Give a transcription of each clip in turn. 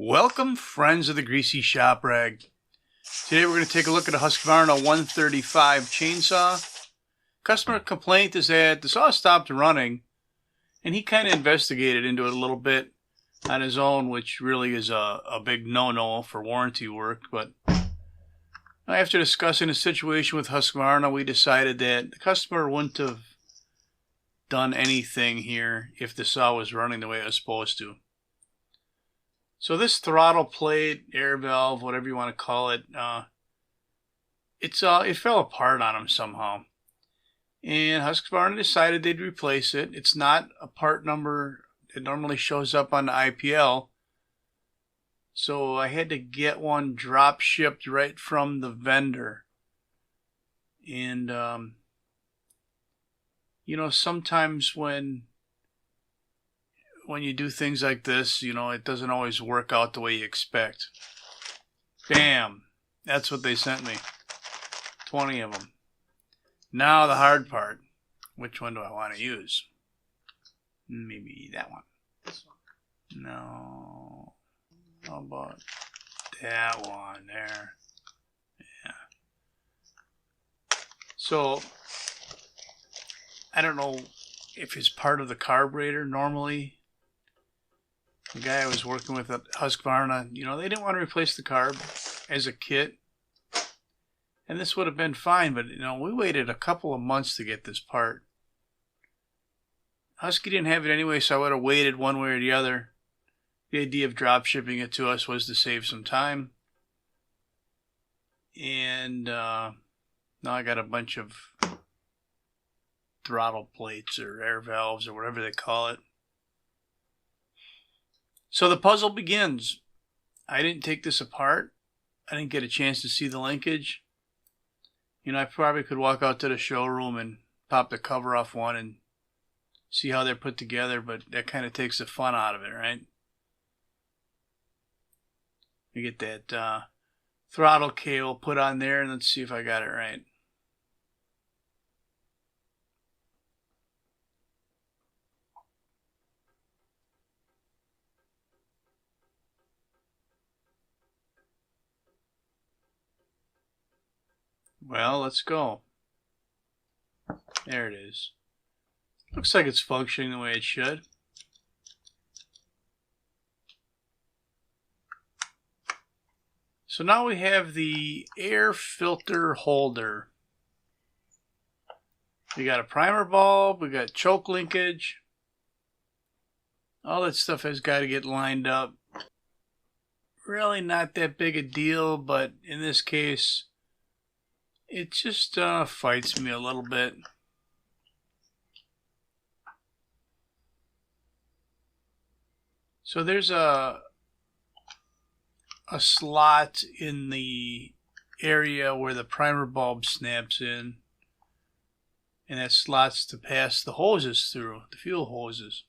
Welcome, friends of the Greasy Shop Rag. Today we're going to take a look at a Husqvarna 135 chainsaw. Customer complaint is that the saw stopped running, and he kind of investigated into it a little bit on his own, which really is a big no-no for warranty work. But after discussing the situation with Husqvarna, we decided that the customer wouldn't have done anything here if the saw was running the way it was supposed to. So this throttle plate, air valve, whatever you want to call it, it fell apart on him somehow. And Husqvarna decided they'd replace it. It's not a part number that normally shows up on the IPL. So I had to get one drop shipped right from the vendor. And, you know, sometimes when you do things like this, you know, it doesn't always work out the way you expect. Bam! That's what they sent me. 20 of them. Now the hard part. Which one do I want to use? Maybe that one. This one. No. How about that one there? Yeah. So, I don't know if it's part of the carburetor normally. The guy I was working with at Husqvarna, you know, they didn't want to replace the carb as a kit. And this would have been fine, but, you know, we waited a couple of months to get this part. Husky didn't have it anyway, so I would have waited one way or the other. The idea of drop shipping it to us was to save some time. And now I got a bunch of throttle plates or air valves or whatever they call it. So the puzzle begins. I didn't take this apart. I didn't get a chance to see the linkage. You know, I probably could walk out to the showroom and pop the cover off one and see how they're put together, but that kind of takes the fun out of it, right? You get that throttle cable put on there, and let's see if I got it right. Well, let's go. There it is. Looks like it's functioning the way it should. So now we have the air filter holder. We got a primer bulb, we got choke linkage. All that stuff has got to get lined up. Really not that big a deal, but in this case, it just fights me a little bit. So there's a slot in the area where the primer bulb snaps in, and that slot's to pass the hoses through, the fuel hoses.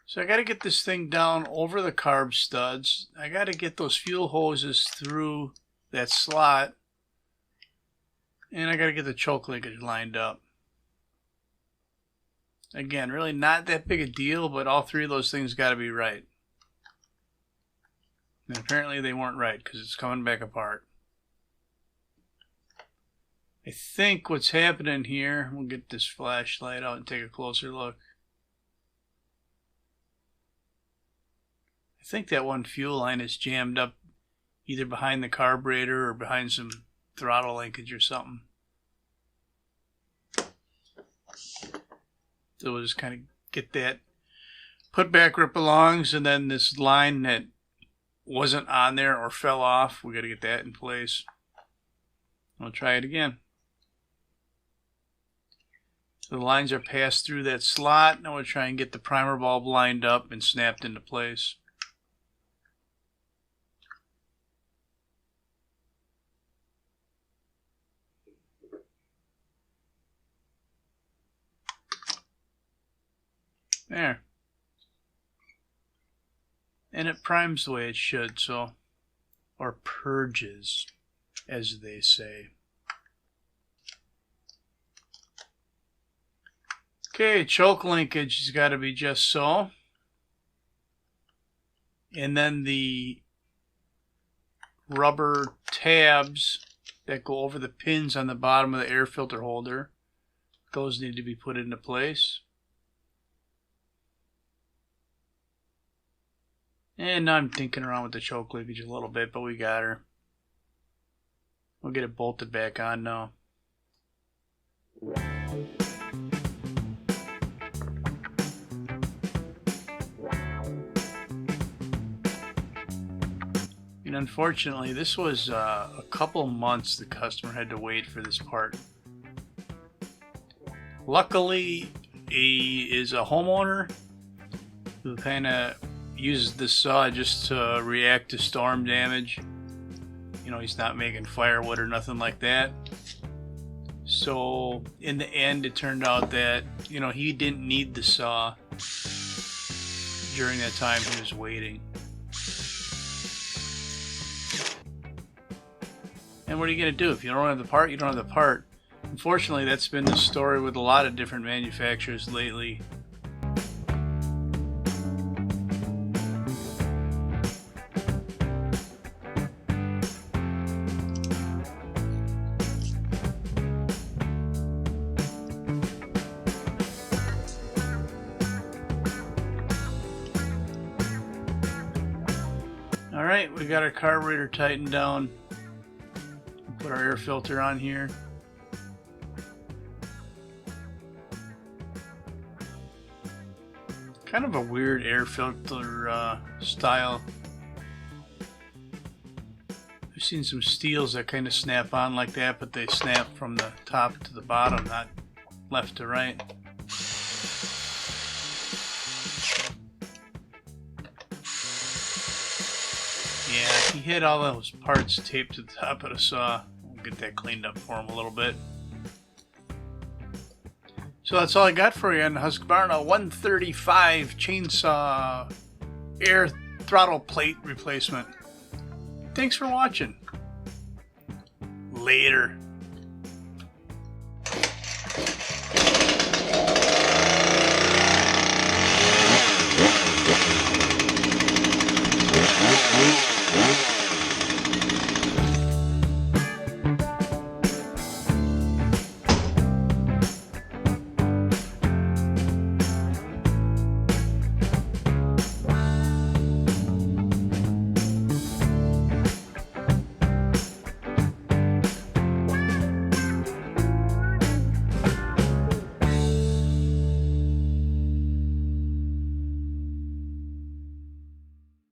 So I got to get this thing down over the carb studs. I got to get those fuel hoses through that slot, and I got to get the choke linkage lined up. Again, really not that big a deal, but all three of those things got to be right. And apparently they weren't right because it's coming back apart. I think what's happening here, we'll get this flashlight out and take a closer look. I think that one fuel line is jammed up either behind the carburetor or behind some throttle linkage or something. So we'll just kind of get that put back where it belongs, and then this line that wasn't on there or fell off, we got to get that in place. I'll try it again. So the lines are passed through that slot. Now we'll try and get the primer bulb lined up and snapped into place. There. And it primes the way it should, so, or purges, as they say. Okay, choke linkage has got to be just so. And then the rubber tabs that go over the pins on the bottom of the air filter holder, those need to be put into place. And now I'm tinkering around with the choke leakage a little bit, but we got her. We'll get it bolted back on now. And unfortunately, this was a couple months the customer had to wait for this part. Luckily, he is a homeowner who kind of uses this saw just to react to storm damage. You know, he's not making firewood or nothing like that. So in the end, it turned out that, you know, he didn't need the saw during that time he was waiting. And what are you going to do? If you don't have the part, you don't have the part. Unfortunately, that's been the story with a lot of different manufacturers lately. Alright, we got our carburetor tightened down. Put our air filter on here. Kind of a weird air filter style. I've seen some steels that kind of snap on like that, but they snap from the top to the bottom, not left to right. Yeah, he had all those parts taped to the top of the saw. We'll get that cleaned up for him a little bit. So that's all I got for you on the Husqvarna 135 chainsaw air throttle plate replacement. Thanks for watching. Later.